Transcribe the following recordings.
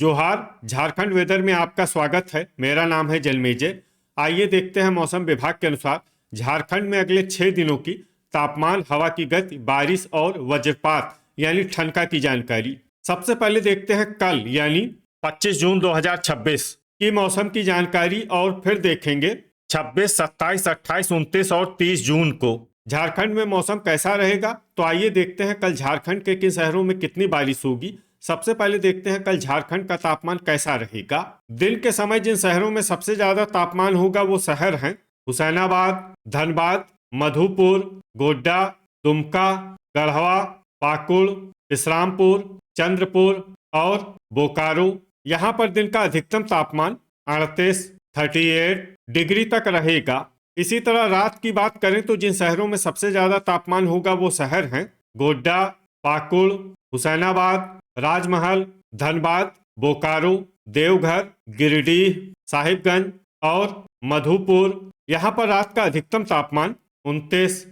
जोहार। झारखंड वेदर में आपका स्वागत है। मेरा नाम है जलमेजय। आइए देखते हैं मौसम विभाग के अनुसार झारखंड में अगले 6 दिनों की तापमान, हवा की गति, बारिश और वज्रपात यानी ठनका की जानकारी। सबसे पहले देखते हैं कल यानी 25 जून 2026 की मौसम की जानकारी और फिर देखेंगे 26, 27, 28, 29 और 30 जून को झारखंड में मौसम कैसा रहेगा। तो आइए देखते हैं कल झारखंड के किन शहरों में कितनी बारिश होगी। सबसे पहले देखते हैं कल झारखंड का तापमान कैसा रहेगा। दिन के समय जिन शहरों में सबसे ज्यादा तापमान होगा वो शहर हैं हुसैनाबाद, धनबाद, मधुपुर, गोड्डा, दुमका, गढ़वा, पाकुड़, विश्रामपुर, चंद्रपुर और बोकारो। यहाँ पर दिन का अधिकतम तापमान 38 डिग्री तक रहेगा। इसी तरह रात की बात करें तो जिन शहरों में सबसे ज्यादा तापमान होगा वो शहर हैं गोड्डा, पाकुड़, हुसैनाबाद, राजमहल, धनबाद, बोकारो, देवघर, गिरिडीह, साहिबगंज और मधुपुर। यहाँ पर रात का अधिकतम तापमान 29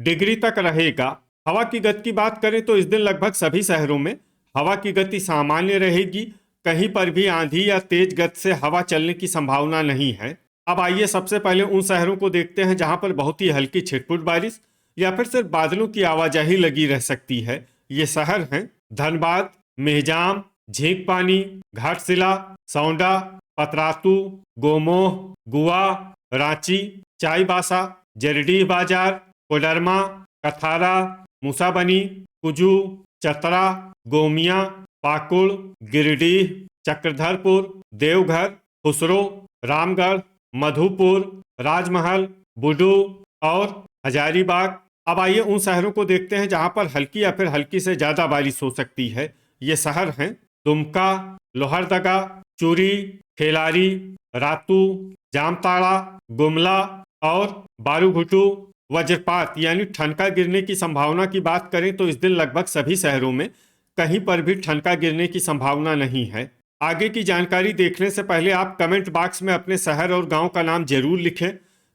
डिग्री तक रहेगा। हवा की गति की बात करें तो इस दिन लगभग सभी शहरों में हवा की गति सामान्य रहेगी। कहीं पर भी आंधी या तेज गति से हवा चलने की संभावना नहीं है। अब आइए सबसे पहले उन शहरों को देखते हैं जहां पर बहुत ही हल्की छिटपुट बारिश या फिर सिर्फ बादलों की आवाजाही लगी रह सकती है। ये शहर हैं धनबाद, मेहजाम, झींकपानी, घाटशिला, सौंडा, पतरातू, गोमोह, गुआ, रांची, चाईबासा, जरडीह बाजार, कोडरमा, कथारा, मूसाबनी, कुजू, चतरा, गोमिया, पाकुड़, गिरिडीह, चक्रधरपुर, देवघर, खुसरो, रामगढ़, मधुपुर, राजमहल, बुडू और हजारीबाग। अब आइए उन शहरों को देखते हैं जहां पर हल्की या फिर हल्की से ज्यादा बारिश हो सकती है। ये शहर हैं दुमका, लोहरदगा, चूरी, खेलारी, रातू, जामताड़ा, गुमला और बारूघुटू। वज्रपात यानी ठनका गिरने की संभावना की बात करें तो इस दिन लगभग सभी शहरों में कहीं पर भी ठनका गिरने की संभावना नहीं है। आगे की जानकारी देखने से पहले आप कमेंट बॉक्स में अपने शहर और गांव का नाम जरूर लिखें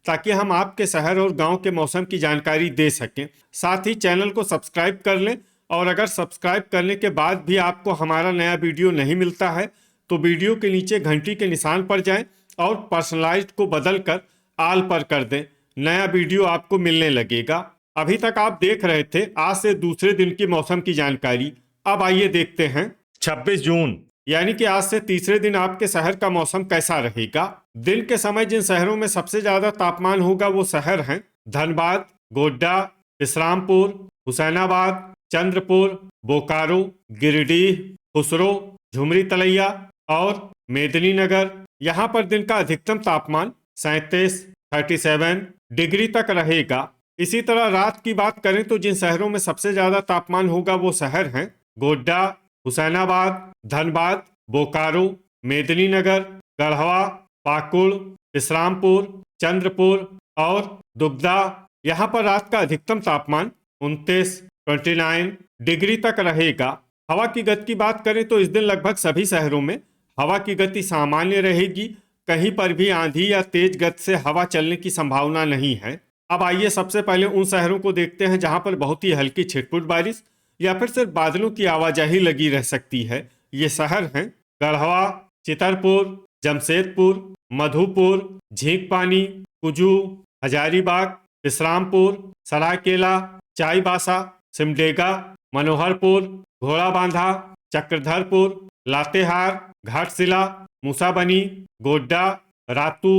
ताकि हम आपके शहर और गांव के मौसम की जानकारी दे सकें। साथ ही चैनल को सब्सक्राइब कर लें और अगर सब्सक्राइब करने के बाद भी आपको हमारा नया वीडियो नहीं मिलता है तो वीडियो के नीचे घंटी के निशान पर जाएं और पर्सनलाइज्ड को बदल कर आल पर कर दें। नया वीडियो आपको मिलने लगेगा। अभी तक आप देख रहे थे आज से दूसरे दिन की मौसम की जानकारी। अब आइए देखते हैं 26 जून यानी कि आज से तीसरे दिन आपके शहर का मौसम कैसा रहेगा। दिन के समय जिन शहरों में सबसे ज्यादा तापमान होगा वो शहर हैं धनबाद, गोड्डा, विश्रामपुर, हुसैनाबाद, चंद्रपुर, बोकारो, गिरिडीह, खुसरो, झुमरी तलैया और मेदिनीनगर। यहाँ पर दिन का अधिकतम तापमान 37 डिग्री तक रहेगा। इसी तरह रात की बात करें तो जिन शहरों में सबसे ज्यादा तापमान होगा वो शहर हैं गोड्डा, हुसैनाबाद, धनबाद, बोकारो, मेदिनीनगर, गढ़वा, पाकुड़, विश्रामपुर, चंद्रपुर और दुगदा। यहाँ पर रात का अधिकतम तापमान 29 डिग्री तक रहेगा। हवा की गति की बात करें तो इस दिन लगभग सभी शहरों में हवा की गति सामान्य रहेगी। कहीं पर भी आंधी या तेज गति से हवा चलने की संभावना नहीं है। अब आइए सबसे पहले उन शहरों को देखते हैं जहां पर बहुत ही हल्की छिटपुट बारिश या फिर सिर्फ बादलों की आवाजाही लगी रह सकती है। ये शहर हैं गढ़वा, चितरपुर, जमशेदपुर, मधुपुर, झींकपानी, कुजू, हजारीबाग, विश्रामपुर, सरायकेला, चाईबासा, सिमडेगा, मनोहरपुर, घोड़ाबांधा, चक्रधरपुर, लातेहार, घाटशिला, मूसाबनी, गोड्डा, रातू,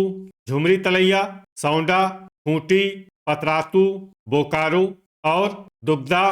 झुमरी तलैया, सौंडा, खूंटी, पतरातू, बोकारो और दुगदा।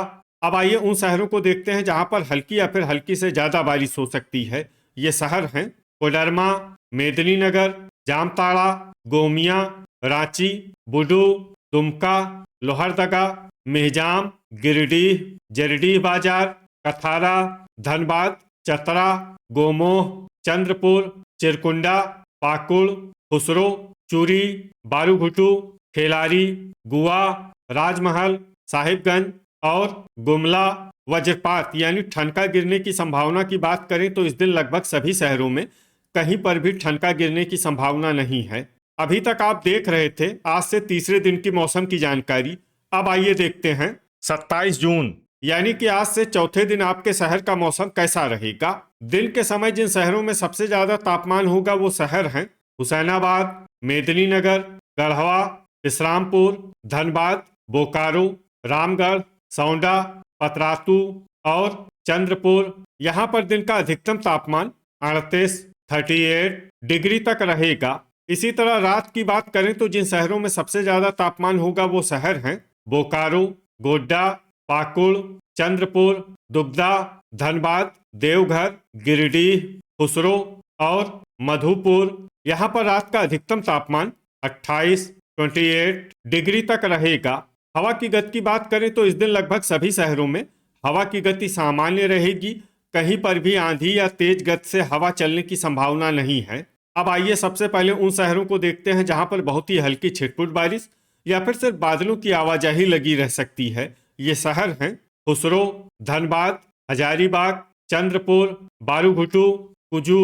अब आइए उन शहरों को देखते हैं जहां पर हल्की या फिर हल्की से ज्यादा बारिश हो सकती है। ये शहर हैं कोडरमा, मेदिनीनगर, जामताड़ा, गोमिया, रांची, बुडू, दुमका, लोहरदगा, मेहजाम, गिरिडीह, जरडीह बाजार, कथारा, धनबाद, चतरा, गोमोह, चंद्रपुर, चिरकुंडा, पाकुड़, खुसरो, चूरी, बारूघुटू, खेलारी, गुआ, राजमहल, साहिबगंज और गुमला। वज्रपात यानी ठनका गिरने की संभावना की बात करें तो इस दिन लगभग सभी शहरों में कहीं पर भी ठनका गिरने की संभावना नहीं है। अभी तक आप देख रहे थे आज से तीसरे दिन की मौसम की जानकारी। अब आइए देखते हैं 27 जून यानी कि आज से चौथे दिन आपके शहर का मौसम कैसा रहेगा। दिन के समय जिन शहरों में सबसे ज्यादा तापमान होगा वो शहर हैं हुसैनाबाद, मेदिनीनगर, गढ़वा, इस्लामपुर, धनबाद, बोकारो, रामगढ़, सौंडा, पतरातू और चंद्रपुर। यहाँ पर दिन का अधिकतम तापमान 38 डिग्री तक रहेगा। इसी तरह रात की बात करें तो जिन शहरों में सबसे ज्यादा तापमान होगा वो शहर हैं बोकारो, गोड्डा, पाकुड़, चंद्रपुर, दुगदा, धनबाद, देवघर, गिरिडीह, खुसरो और मधुपुर। यहाँ पर रात का अधिकतम तापमान 28 डिग्री तक रहेगा। हवा की गति की बात करें तो इस दिन लगभग सभी शहरों में हवा की गति सामान्य रहेगी। कहीं पर भी आंधी या तेज गति से हवा चलने की संभावना नहीं है। अब आइए सबसे पहले उन शहरों को देखते हैं जहां पर बहुत ही हल्की छिटपुट बारिश या फिर सिर्फ बादलों की आवाजाही लगी रह सकती है। ये शहर हैं खुसरो, धनबाद, हजारीबाग, चंद्रपुर, बारूघुटू, कुजू,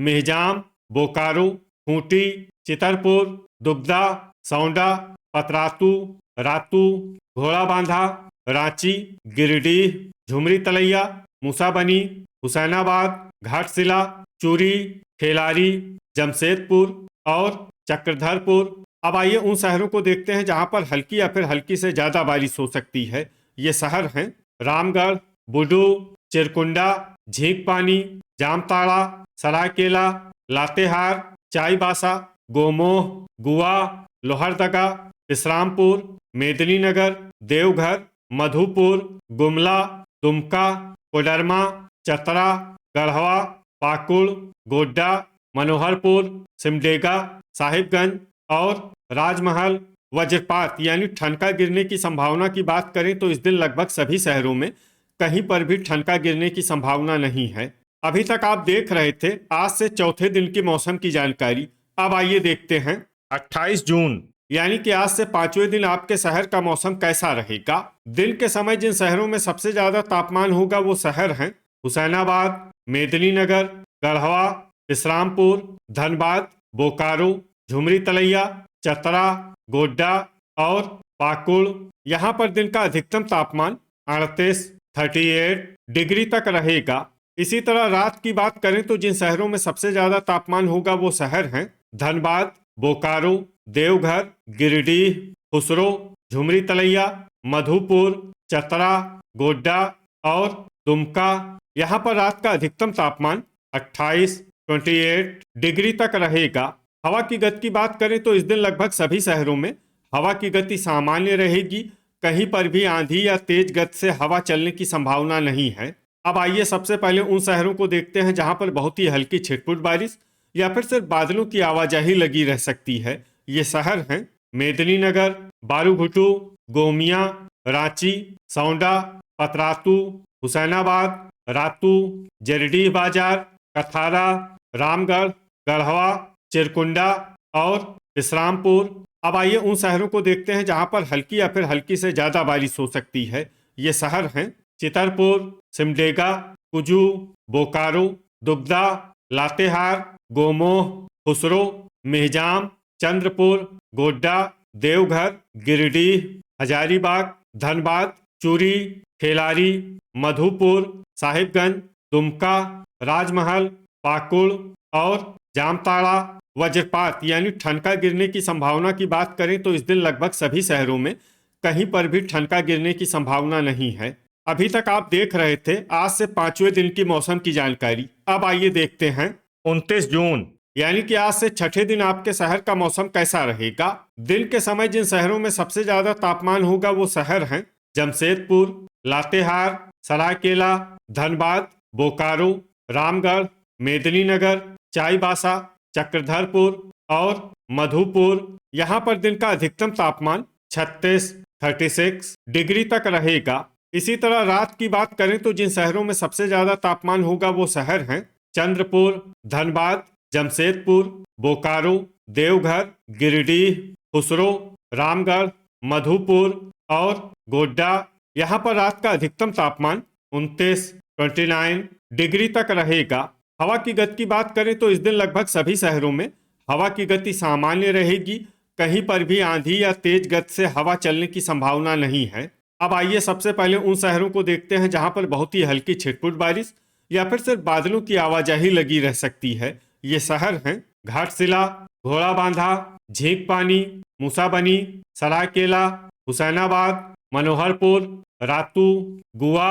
मेहजाम, बोकारो, खूंटी, चितरपुर, दुगदा, सौंडा, पतरातू, रातू, घोड़ाबांधा, रांची, गिरिडीह, झुमरी तलैया, मूसाबनी, हुसैनाबाद, घाटशिला, चूरी, खेलारी, जमशेदपुर और चक्रधरपुर। अब आइए उन शहरों को देखते हैं जहां पर हल्की या फिर हल्की से ज्यादा बारिश हो सकती है। ये शहर हैं रामगढ़, बुडू, चिरकुंडा, झींकपानी, जामताड़ा, सरायकेला, लातेहार, चाईबासा, गोमोह, गुआ, लोहरदगा, इस्लामपुर, मेदिनीनगर, देवघर, मधुपुर, गुमला, दुमका, कोडरमा, चतरा, गढ़वा, पाकुड़, गोड्डा, मनोहरपुर, सिमडेगा, साहिबगंज और राजमहल। वज्रपात यानी ठनका गिरने की संभावना की बात करें तो इस दिन लगभग सभी शहरों में कहीं पर भी ठनका गिरने की संभावना नहीं है। अभी तक आप देख रहे थे आज से चौथे दिन की मौसम की जानकारी। अब आइए देखते हैं 28 जून यानी कि आज से पांचवें दिन आपके शहर का मौसम कैसा रहेगा। दिन के समय जिन शहरों में सबसे ज्यादा तापमान होगा वो शहर हैं हुसैनाबाद, मेदिनीनगर, गढ़वा, इस्लामपुर, धनबाद, बोकारो, झुमरी तलैया, चतरा, गोड्डा और पाकुड़। यहाँ पर दिन का अधिकतम तापमान 38 डिग्री तक रहेगा। इसी तरह रात की बात करें तो जिन शहरों में सबसे ज्यादा तापमान होगा वो शहर हैं धनबाद, बोकारो, देवघर, गिरिडीह, खुसरो, झुमरी तलैया, मधुपुर, चतरा, गोड्डा और दुमका। यहाँ पर रात का अधिकतम तापमान 28 डिग्री तक रहेगा। हवा की गति की बात करें तो इस दिन लगभग सभी शहरों में हवा की गति सामान्य रहेगी। कहीं पर भी आंधी या तेज गति से हवा चलने की संभावना नहीं है। अब आइए सबसे पहले उन शहरों को देखते हैं जहां पर बहुत ही हल्की छिटपुट बारिश या फिर सिर्फ बादलों की आवाजाही लगी रह सकती है। ये शहर हैं मेदिनीनगर, बारूघुटू, गोमिया, रांची, सौंडा, पतरातू, हुसैनाबाद, रातू, जरडीह बाजार, कथारा, रामगढ़, गढ़वा, चिरकुंडा और इस्लामपुर। अब आइए उन शहरों को देखते हैं जहां पर हल्की या फिर हल्की से ज्यादा बारिश हो सकती है। ये शहर हैं चितरपुर, सिमडेगा, कुजू, बोकारो, दुगदा, लातेहार, गोमोह, खुसरो, मेहजाम, चंद्रपुर, गोड्डा, देवघर, गिरिडीह, हजारीबाग, धनबाद, चूरी, खेलारी, मधुपुर, साहिबगंज, दुमका, राजमहल, पाकुड़ और जामताड़ा। वज्रपात यानी ठनका गिरने की संभावना की बात करें तो इस दिन लगभग सभी शहरों में कहीं पर भी ठनका गिरने की संभावना नहीं है। अभी तक आप देख रहे थे आज से पांचवें दिन की मौसम की जानकारी। अब आइए देखते हैं 29 जून यानी कि आज से छठे दिन आपके शहर का मौसम कैसा रहेगा। दिन के समय जिन शहरों में सबसे ज्यादा तापमान होगा वो शहर हैं जमशेदपुर, लातेहार, सरायकेला, धनबाद, बोकारो, रामगढ़, मेदिनीनगर, चाईबासा, चक्रधरपुर और मधुपुर। यहाँ पर दिन का अधिकतम तापमान 36 डिग्री तक रहेगा। इसी तरह रात की बात करें तो जिन शहरों में सबसे ज्यादा तापमान होगा वो शहर हैं चंद्रपुर, धनबाद, जमशेदपुर, बोकारो, देवघर, गिरिडीह, खुसरो, रामगढ़, मधुपुर और गोड्डा। यहाँ पर रात का अधिकतम तापमान 29 डिग्री तक रहेगा। हवा की गति की बात करें तो इस दिन लगभग सभी शहरों में हवा की गति सामान्य रहेगी। कहीं पर भी आंधी या तेज गति से हवा चलने की संभावना नहीं है। अब आइए सबसे पहले उन शहरों को देखते हैं जहां पर बहुत ही हल्की छिटपुट बारिश या फिर सिर्फ बादलों की आवाजाही लगी रह सकती है। ये शहर हैं घाटशिला, घोड़ाबांधा, झींकपानी, मूसाबनी, सरायकेला, हुसैनाबाद, मनोहरपुर, रातू, गुआ,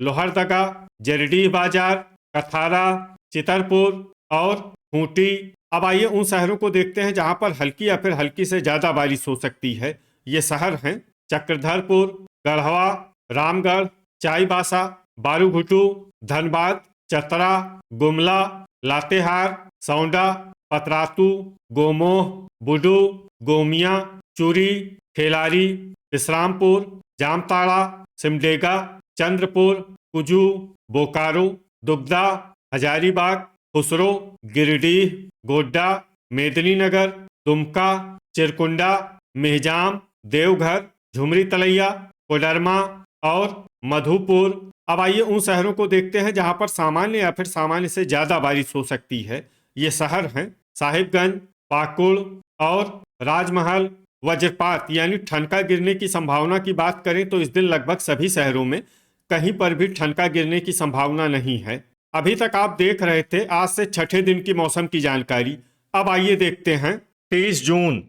लोहरदगा, जरडीह बाजार, कथारा, चितरपुर और खूंटी। अब आइए उन शहरों को देखते हैं जहां पर हल्की या फिर हल्की से ज्यादा बारिश हो सकती है। ये शहर हैं चक्रधरपुर, गढ़वा, रामगढ़, चाईबासा, बारूघुटू, धनबाद, चतरा, गुमला, लातेहार, सौंडा, पतरातू, गोमोह, बुडू, गोमिया, चूरी, खेलारी, विश्रामपुर, जामताड़ा, सिमडेगा, चंद्रपुर, कुजू, बोकारो, दुगदा, हजारीबाग, खुसरो, गिरिडीह, गोड्डा, मेदिनीनगर, दुमका, चिरकुंडा, मेहजाम, देवघर, झुमरी तलैया, कोडरमा और मधुपुर। अब आइए उन शहरों को देखते हैं जहां पर सामान्य या फिर सामान्य से ज्यादा बारिश हो सकती है। ये शहर हैं साहिबगंज, पाकुड़ और राजमहल। वज्रपात यानी ठनका गिरने की संभावना की बात करें तो इस दिन लगभग सभी शहरों में कहीं पर भी ठनका गिरने की संभावना नहीं है। अभी तक आप देख रहे थे आज से छठे दिन की मौसम की जानकारी। अब आइए देखते हैं 23 जून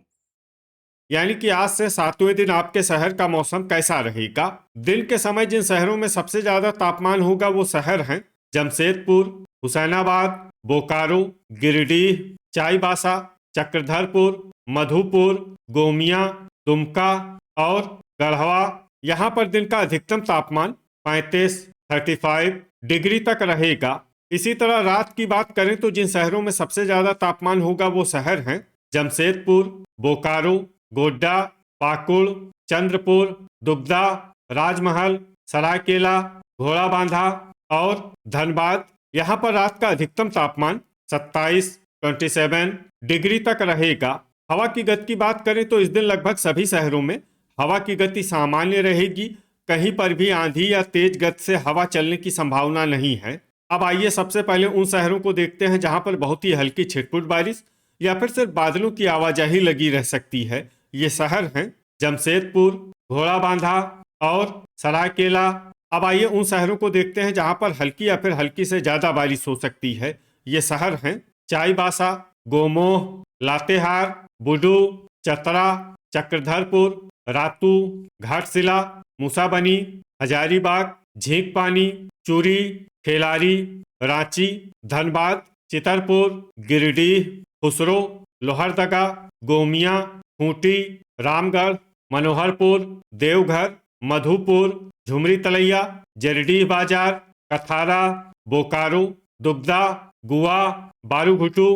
यानी कि आज से 7वें दिन आपके शहर का मौसम कैसा रहेगा। दिन के समय जिन शहरों में सबसे ज्यादा तापमान होगा वो शहर हैं जमशेदपुर, हुसैनाबाद, बोकारो, गिरिडीह, चाईबासा, चक्रधरपुर, मधुपुर, गोमिया, दुमका और गढ़वा। यहाँ पर दिन का अधिकतम तापमान 35 डिग्री तक रहेगा। इसी तरह रात की बात करें तो जिन शहरों में सबसे ज्यादा तापमान होगा वो शहर हैं जमशेदपुर, बोकारो, गोड्डा, पाकुड़, चंद्रपुर, दुगदा, राजमहल, सरायकेला, घोड़ाबांधा और धनबाद। यहाँ पर रात का अधिकतम तापमान 27 डिग्री तक रहेगा। हवा की गति की बात करें तो इस दिन लगभग सभी शहरों में हवा की गति सामान्य रहेगी। कहीं पर भी आंधी या तेज गति से हवा चलने की संभावना नहीं है। अब आइए सबसे पहले उन शहरों को देखते हैं जहां पर बहुत ही हल्की छिटपुट बारिश या फिर सिर्फ बादलों की आवाजाही लगी रह सकती है। ये शहर हैं जमशेदपुर, घोड़ाबांधा और सरायकेला। अब आइए उन शहरों को देखते हैं जहां पर हल्की या फिर हल्की से ज्यादा बारिश हो सकती है। ये शहर हैं चाईबासा, गोमोह, लातेहार, बुडू, चतरा, चक्रधरपुर, रातू, घाटशिला, मूसाबनी, हजारीबाग, झींकपानी, चूरी, खेलारी, रांची, धनबाद, चितरपुर, गिरिडीह, खुसरो, लोहरदगा, गोमिया, खूंटी, रामगढ़, मनोहरपुर, देवघर, मधुपुर, झुमरी तलैया, जरडीह बाजार, कथारा, बोकारो, दुगदा, गुआ, बारूघुटू,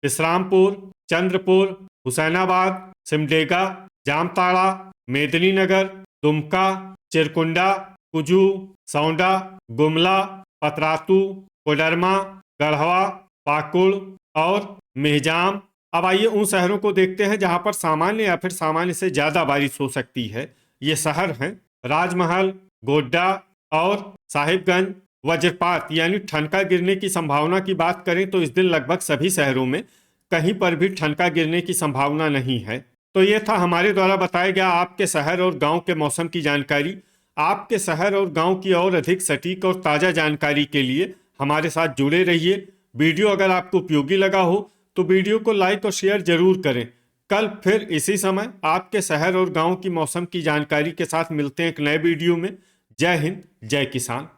विश्रामपुर, चंद्रपुर, हुसैनाबाद, सिमडेगा, जामताड़ा, मेदिनीनगर, दुमका, चिरकुंडा, कुजू, सौंडा, गुमला, पतरातू, कोडरमा, गढ़वा, पाकुड़ और मेहजाम। अब आइए उन शहरों को देखते हैं जहां पर सामान्य या फिर सामान्य से ज्यादा बारिश हो सकती है। ये शहर हैं राजमहल, गोड्डा और साहिबगंज। वज्रपात यानी ठनका गिरने की संभावना की बात करें तो इस दिन लगभग सभी शहरों में कहीं पर भी ठनका गिरने की संभावना नहीं है। तो ये था हमारे द्वारा बताया गया आपके शहर और गांव के मौसम की जानकारी। आपके शहर और गांव की और अधिक सटीक और ताज़ा जानकारी के लिए हमारे साथ जुड़े रहिए। वीडियो अगर आपको उपयोगी लगा हो तो वीडियो को लाइक और शेयर जरूर करें। कल फिर इसी समय आपके शहर और गांव की मौसम की जानकारी के साथ मिलते हैं एक नए वीडियो में। जय हिंद, जय किसान।